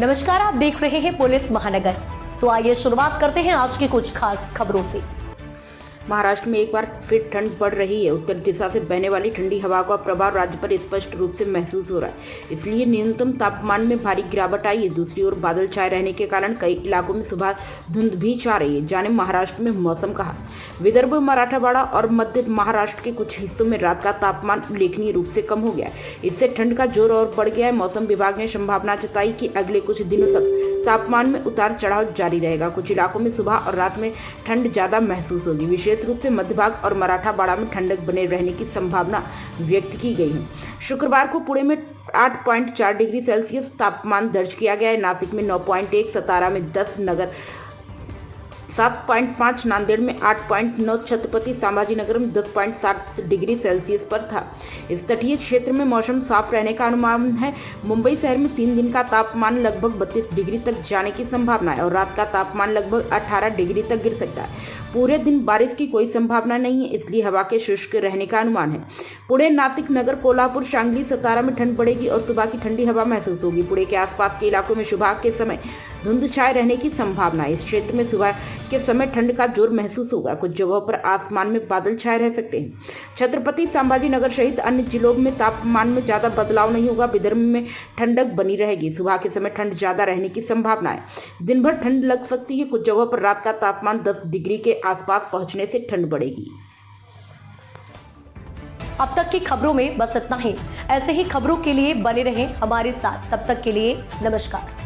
नमस्कार, आप देख रहे हैं पुलिस महानगर। तो आइए शुरुआत करते हैं आज की कुछ खास खबरों से। महाराष्ट्र में एक बार फिर ठंड बढ़ रही है। उत्तर दिशा से बहने वाली ठंडी हवा का प्रभाव राज्य पर स्पष्ट रूप से महसूस हो रहा है। इसलिए न्यूनतम तापमान में भारी गिरावट आई है। दूसरी ओर बादल छाए रहने के कारण कई इलाकों में सुबह धुंध भी छा रही है। जाने महाराष्ट्र में मौसम का हाल। विदर्भ, मराठवाड़ा और मध्य महाराष्ट्र के कुछ हिस्सों में रात का तापमान उल्लेखनीय रूप से कम हो गया है। इससे ठंड का जोर और बढ़ गया है। मौसम विभाग ने संभावना जताई कि अगले कुछ दिनों तक तापमान में उतार चढ़ाव जारी रहेगा। कुछ इलाकों में सुबह और रात में ठंड ज्यादा महसूस होगी। विशेष रूप से मध्य भाग और मराठवाड़ा में ठंडक बने रहने की संभावना व्यक्त की गई है। शुक्रवार को पुणे में 8.4 डिग्री सेल्सियस तापमान दर्ज किया गया है। नासिक में 9.1, सतारा में 10, नगर 7.5, नांदेड़ में 8.9, छत्रपति संभाजीनगर में 10.7 डिग्री सेल्सियस पर था। इस तटीय क्षेत्र में मौसम साफ रहने का अनुमान है। मुंबई शहर में 3 दिन का तापमान लगभग 32 डिग्री तक जाने की संभावना है और रात का तापमान लगभग 18 डिग्री तक गिर सकता है। पूरे दिन बारिश की कोई संभावना नहीं है, इसलिए हवा के शुष्क रहने का अनुमान है। पुणे, नासिक, नगर, कोल्हापुर, सांगली, सतारा में ठंड बढ़ेगी और सुबह की ठंडी हवा महसूस होगी। पुणे के आसपास के इलाकों में सुबह के समय धुंध छाए रहने की संभावना है। इस क्षेत्र में सुबह के समय ठंड का जोर महसूस होगा। कुछ जगहों पर आसमान में बादल छाए रह सकते हैं। छत्रपति संभाजीनगर सहित अन्य जिलों में तापमान में ज्यादा बदलाव नहीं होगा। विदर्भ में ठंडक बनी रहेगी। सुबह के समय ठंड ज्यादा रहने की संभावना है। दिन भर ठंड लग सकती है। कुछ जगहों पर रात का तापमान 10 डिग्री के आसपास पहुंचने से ठंड बढ़ेगी। अब तक की खबरों में बस इतना ही। ऐसे ही खबरों के लिए बने रहें हमारे साथ। तब तक के लिए नमस्कार।